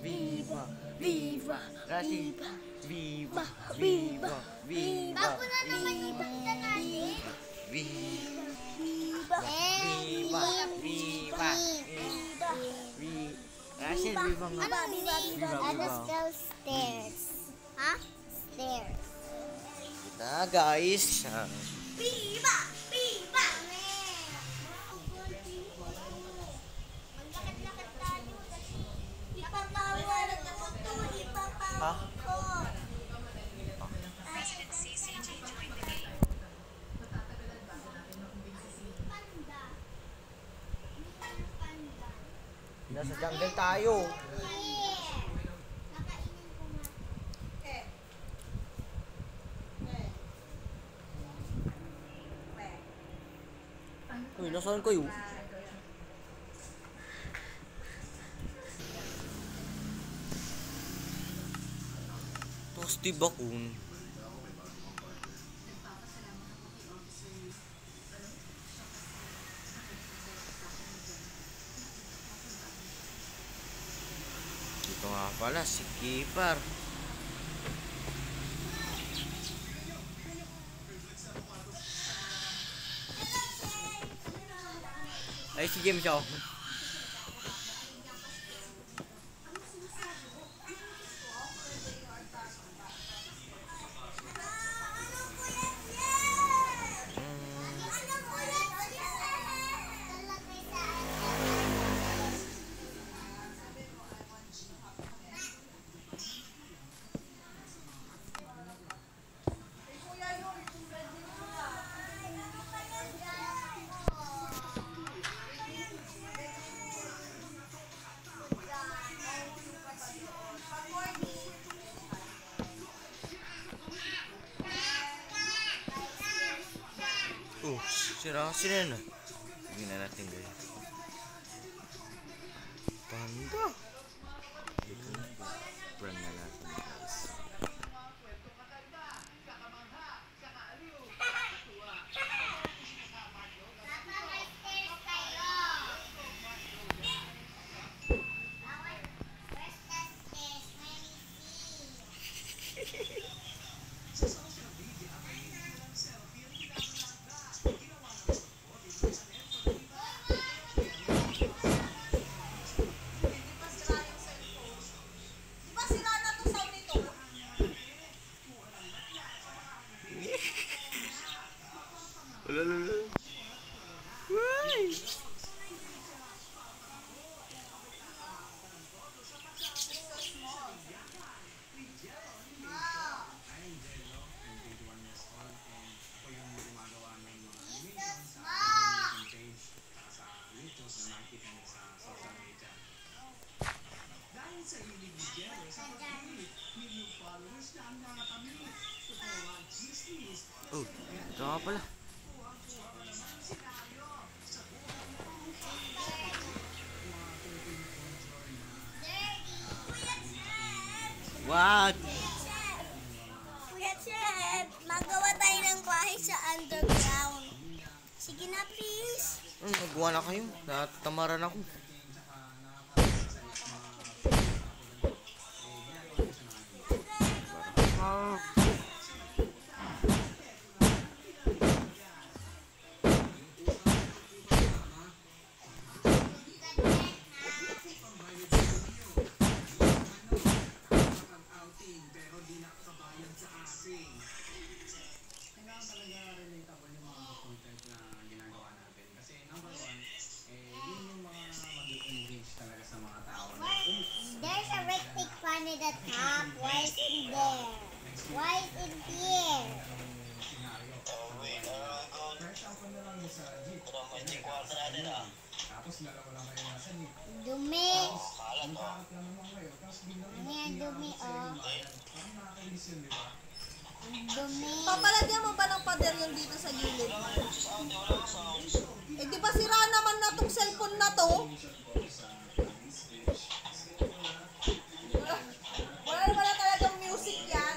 Viva! Viva! Rashid! Viva! Viva! Viva! Bago na naman yung banda natin. Viva! Viva! Viva! Viva! Viva! Rashid, viva nga! Viva! Viva! Ano Viva! spell stairs? Ha? Stairs. Ito guys! Viva! Viva! Maglakat-lakat tayo. Ipapawal ko to. Ipapawal Ha? ko. President CCG joined the game. Panda. Panda. Nasa jungle tayo! Nakainin ko nga. Uy, nasaan kayo? Tapos di ba kung dito nga pala si Keeper. Ay si James oh. Sira na. Hindi na natin gawin. Panda. Dito na. Brand na natin guys. Lala. Why? Oh, ito nga pala. What? Kuya Chef, magawa tayo ng bahay sa underground. Sige na, please. Nagawa na kayo. Natamaran ako. There's a red tick fan at the top. Why is in there? Why is in here? Dumi. Ano yan, dumi, oh. Ang dumi. Papalagyan mo ba ng pader yung dito sa gilid? Eh di ba sira naman na tong cellphone na to? Wala naman na talagang music yan.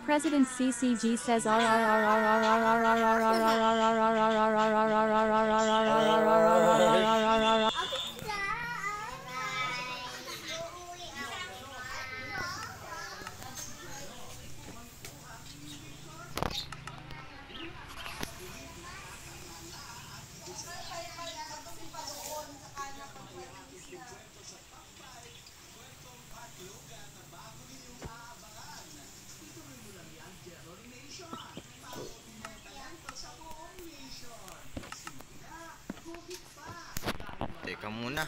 President CCG says Teka muna.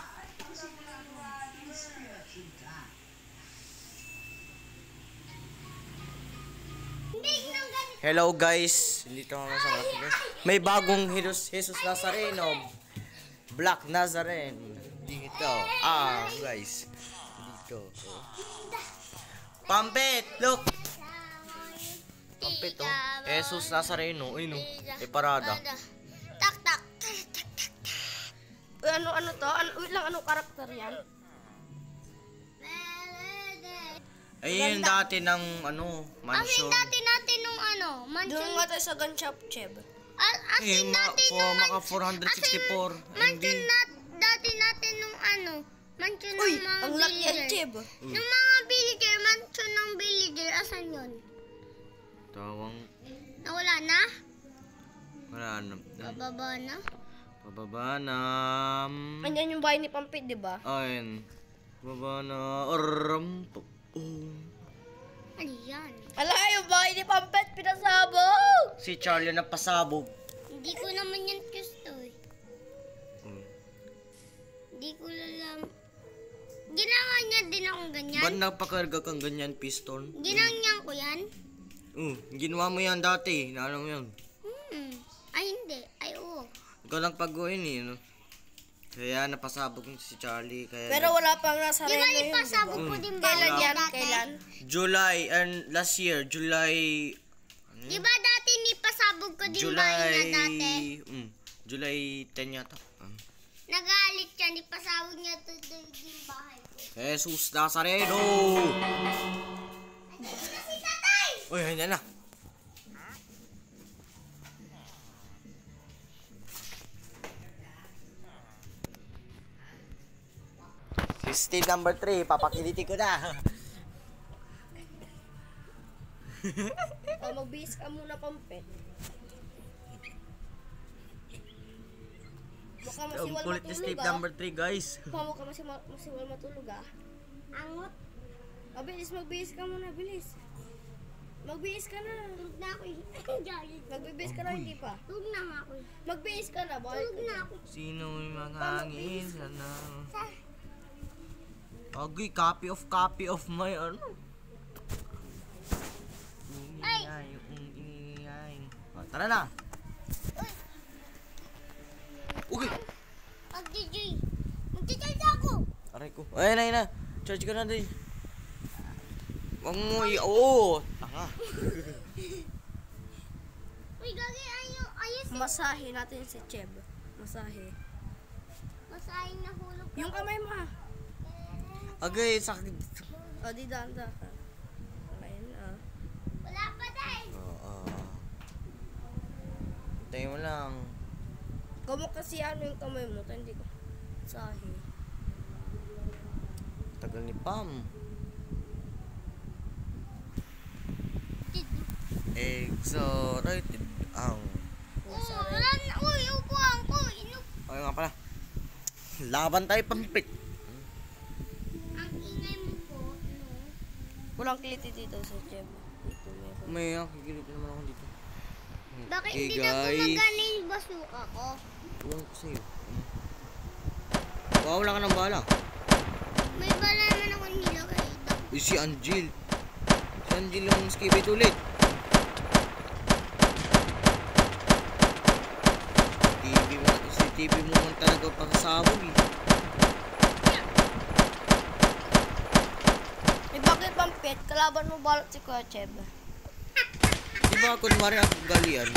Hello guys, dito ako sa guys. May bagong Jesus Nazareno, Black Nazarene dito. Guys, dito. Pampit, look. Pampit oh. Jesus Nazareno, ayun oh. May parada. Tak tak. Uy, ano to? Wait lang, anong karakter yan? Ayun dati ng mansion. Dati natin nung mansion. Doon nga tayo sa gun shop, Cheb. Asin natin nung maka 464 MB. Dati natin nung mansion ng Uy, mga ang laki yan, villager. Cheb. Yung mga villager, mansion ng villager, asan yun? Tawang Nawala na? wala na. Bababa na? Pababa na. Andyan yung bahay ni Pampit, di ba? Ayun. Pababa na. Ano yan? Ala, yung bahay ni Pampit, pinasabog! Si Charlie na pasabog. Hindi ko naman yan gusto eh. Hindi ko lang. Ginawa niya din akong ganyan. Ba't napakarga kang ganyan, piston? Ginanyan ko yan? Ginawa mo yan dati. Naalam mo yan. Ay hindi. Ay oo. Ikaw lang pag-uwin eh. No? Kaya napasabog si Charlie. Kaya Pero wala pang nasa Di ba reno yun, ipasabog ko din ba Kailan yan? dati? Kailan? July and last year, July Di ba dati nipasabog ko din bahay niya dati? July 10 yata. Nagalit siya, nipasabog niya to yung bahay ko. Jesus Nazareno! Andito na si tatay! Uy, yan na. Steve number 3, papakilitin ko na. Magbihis ka muna, Pampit. Baka Ang masiwal kulit ni Steve matulog, number 3, guys. Baka masiwal matulog, Angot. Bilis, magbihis ka muna, bilis. Magbihis ka na. Tulog na ako eh. Magbihis ka na, hindi pa. Tulog na nga ako eh. Magbihis ka na, bakit? Tulog na ako. Sino may manghangin sana? Agoy, copy of my Ay! Tara na! Okay! Magdi-charge ako! Aray ko. Ayun na. Charge ka na din. Huwag mo oo! Tanga. Uy, gagi, ayos eh. Masahe natin si Cheb. Masahe. Masahin na hulog. Yung kamay mo, Agay, sakit. O, di danda ka. Ayun, Wala pa dahil. Tayo mo lang. Kamukha kasi yung kamay mo, hindi ko. Masahe. Tagal ni Pam. Excited ang. Wala na. Uy, upuan ko. Ayun nga pala. Laban tayo, Pampit. Ang ingay mo po, no? Walang kiliti dito sa Cheb. Dito meron. May kikilit naman ako dito. Bakit Okay, hindi na guys. gumagana yung basuka ko? Tuwang ko sa'yo. Wala ka ng bala. May bala naman ako nilagay. Si Angel. Si Angel yung skibit ulit. TV mo man talaga pasasabog eh. Bakit Pampit? Kalaban mo balot si Kuya Cheb. Diba kunwari ako galian?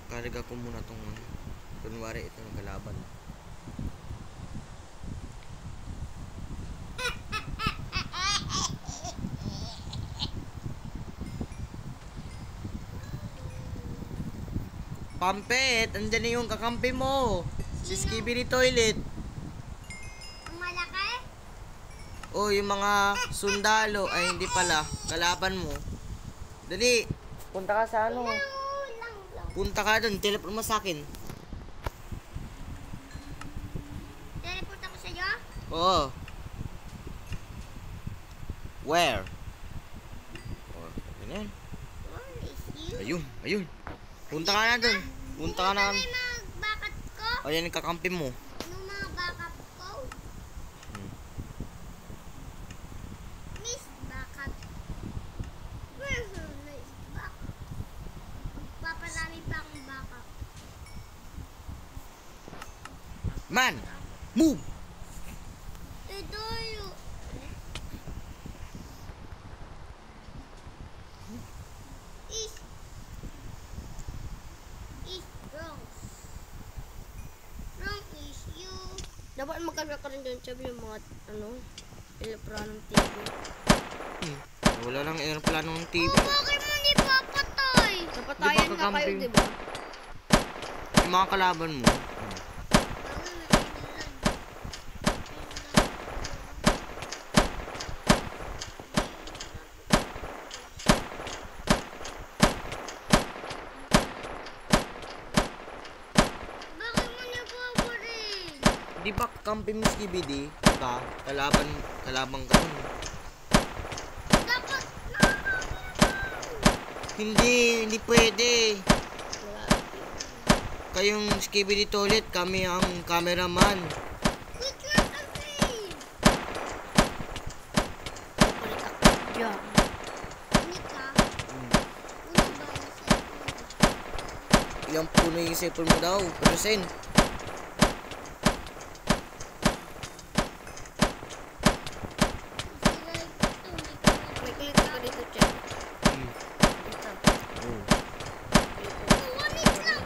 Karga ko muna tong kunwari ito ng kalaban. Pampet, andyan na yung kakampi mo. Si Skibidi Toilet. Ang malaki? O, yung mga sundalo. Ay, hindi pala. Kalaban mo. Dali. Punta ka sa ano. Lang. Punta ka doon. Telepon mo sa akin. Teleport ako sa'yo? Oo. Where? Oh, ganyan. Where is you? Ayun, ayun. Punta ka na doon. Punta ka na. May mga backup ko? O, yan yung kakampi mo. Anong mga backup ko? Miss backup. Where's your nice backup? Paparami pa akong backup. Man! Move! Tudoyo. Is wrong. Wrong is you. Dapat magkano ka rin doon, sabi yung mga, elepranong TV. Wala lang aeroplano ng TV. Bakit mo hindi papatay? Napatayan Di ba na kayo, kagamping? di ba? Yung mga kalaban mo. Bakit mo nababaril? Di ba kakampi mo Skibidi? Diba? Kalaban ka nun. Dapat nakakabili. Hindi pwede. Wala. Kayong Skibidi Toilet, kami ang cameraman. Wait lang kasi. Papalit ako dyan. Nika, ano ba yung cellphone? Ilang puno yung cellphone mo daw. Percent. May click ka dito, check. Dito. Oh. One hit lang.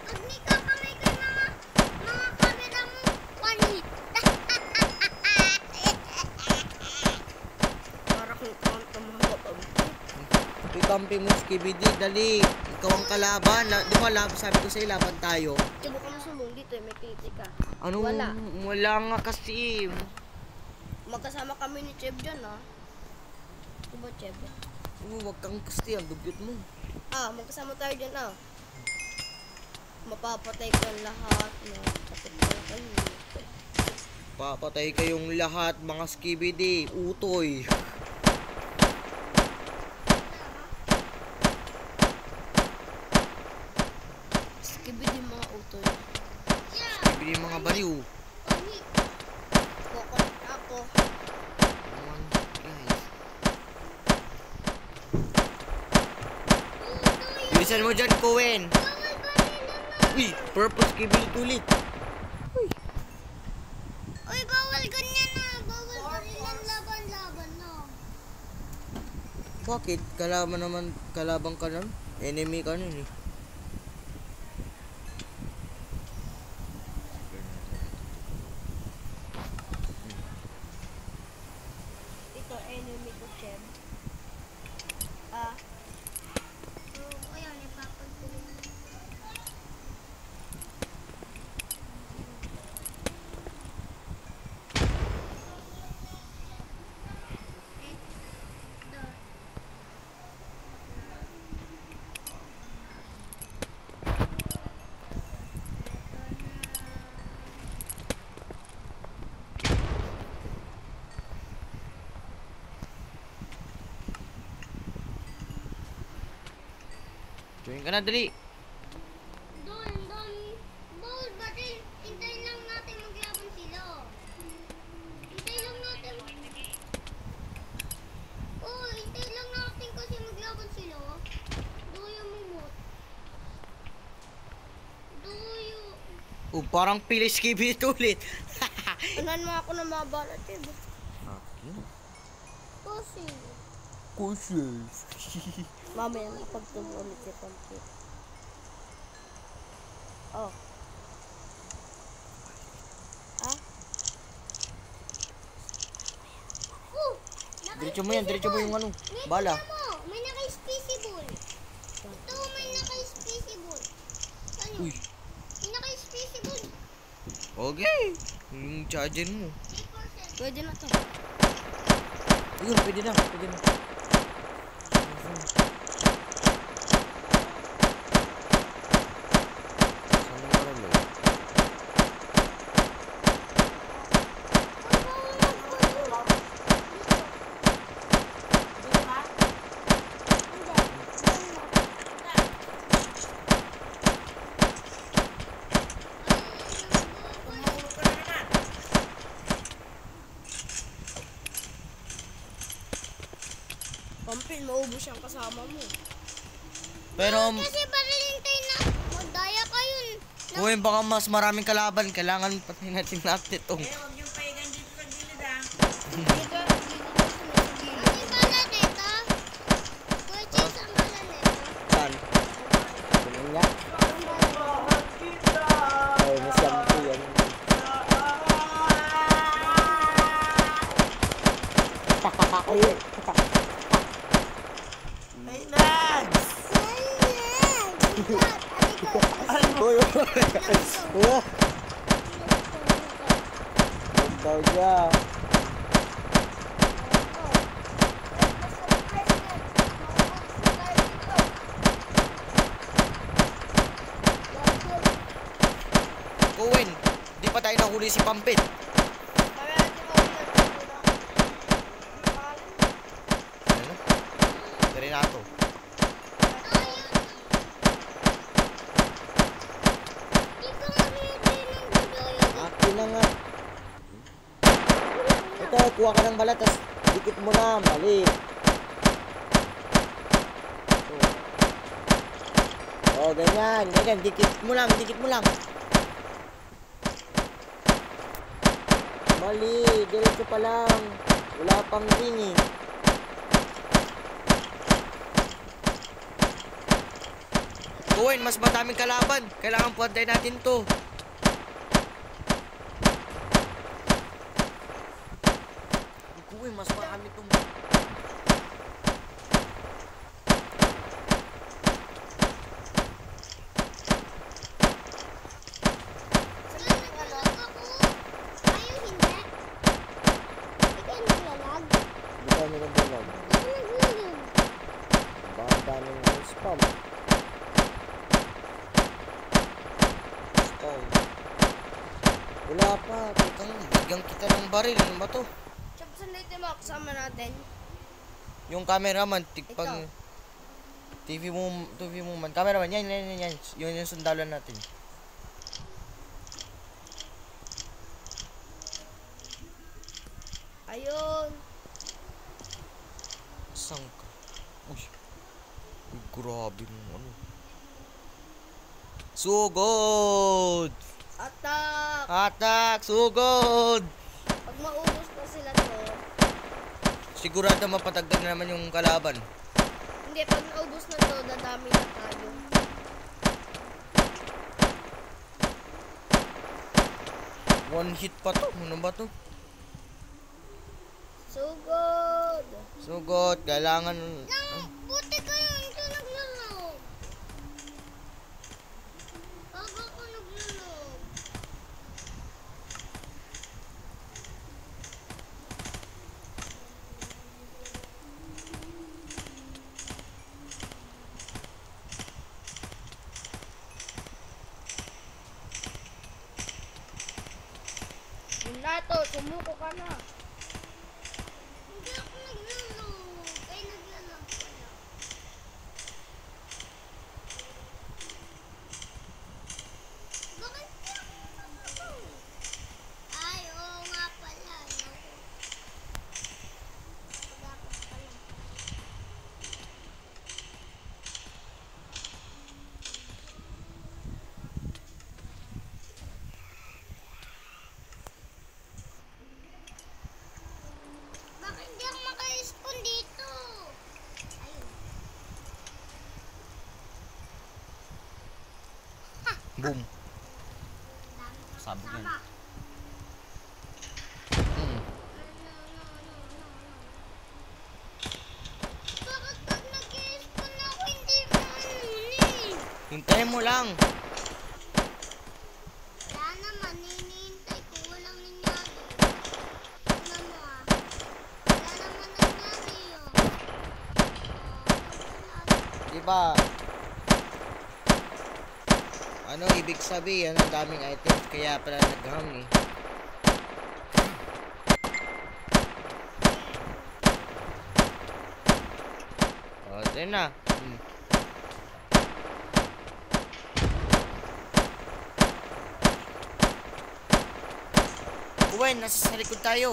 Pag nika kamay kay mga camera mo, one hit. Para kung count ang mga kapag. Kakampi mo Skibidi, dali. Ikaw ang kalaban. Di ba sabi ko sa'yo, laban tayo. Tibo ka masumong dito, may click ka. Ano? Wala. Wala nga kasi. Magkasama kami ni Cheb dyan, ha? Diba, Cheb? Huwag kang kasi, ang dugyot mo. Magkasama tayo dyan, Mapapatay ka lahat, no? Kapit ka kayo. Papatay kayong lahat, mga Skibidi. Utoy. Skibid yung mga utoy. Skibidi yung mga baliw. One hit. Kokot ako. Come on, guys. Bilisan mo dyan, Cohen. Bawal barilan na. Uy, purple Skibidi ulit. Uy, bawal ganyan na. Bawal barilan, laban-laban na. Bakit? Kalaban ka nun? Enemy ka nun eh. Ito, enemy ko, Cheb. Ayaw, napapagpulit. Join ka na, dali. Doon. Bawal baril. Hintayin lang natin maglaban sila. Hintayin lang natin. Oo, hintayin lang natin kasi maglaban sila. Duyo mo mo. Duyo. Oh, parang pili Skibidi ulit. Unahan mo ako ng mga bala, Cheb. Kasi. Kushes. Mamaya nakapagtubo ulit si Pampit. Oh. Diretso mo yan, diretso mo yung ano, bala. May naka-specible. Ito, may Okay. Yung charger mo. Pwede na to. Ayun, pwede na. Pwede na. Saan yung maralo? Pampil, maubos yung kasama mo. Pero, Kasi parilintay na. Magdaya kayo. kung baka mas maraming kalaban, kailangan pati natin lahat itong. Dito, dito sa Ano yung bala nito? Kuya, ang bala nito? Saan? Tingnan niya. Ay, nasyam ko yan. Ayun. Ay, Nags! Uy, uy. Uy. Huwag daw niya. Owen, di pa tayo nahuli si Pampit. Ano? Si Renato. Akin na nga. Ito, kuha ka ng balat, tas dikit mo na. Mali. Oh, ganyan. Ganyan. Dikit mo lang. Dikit mo lang. Mali. Diretso pa lang. Wala pang ring eh. Owen, mas madaming kalaban. Kailangan puwantay natin to. Owen, mas marami tong... Ayaw hindi. Ikaw naglalag. Hindi kami nagdalag. Ikaw naglalag. Baka ang daming spam. Spam. Wala pa. Tekang, bigyan kita ng baril. Ano ba to? Tsaka saan dito yung mga kasama natin? Yung cameraman, tikpag... Ito. TV mo man. Cameraman, yan. Yun yung sundalan natin. Ayun. Saan ka? Uy. Uy, grabe mo ano. Sugod! Atak! Atak! Sugod! Pag maubos na sila to, Sigurado mapatagdag na naman yung kalaban. hindi, pag naubos na to, dadami na tayo. One hit pa to. Ano ba to? Sugod! Sugod. Kailangan... Buti kayo hindi naglalog. Bago ako naglalog. Yun na to, sumuko ka na. Hindi ako naglalog. Ay, naglalog pala. Bakit di ako naglalog? Ay, oo nga pala. Dapat pala. Bakit di ako maka-spawn dito? Ayun. Boom. Dami ko Sabi ko kasama. Hmm. Bakit pag nag-spawn ako hindi mo ano Hintayin mo lang. Wala naman, ninin. Di ba? Ano ibig sabihin? Ang daming items kaya pala naghang eh. Oh, din na. Uy, nasa sa likod tayo.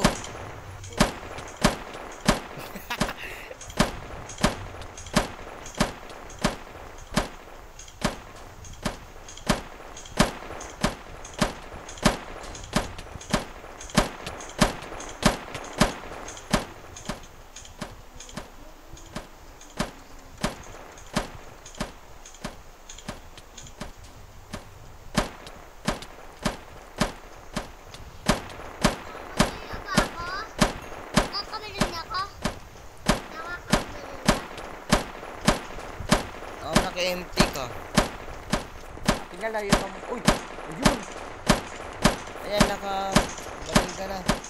Ano ba ako? Nakakamali na ako? Nakakamali na? Oh, naka-empty ka. Pinalayo ka mo. Uy! Ayun! Ayan, naka-baling ka na.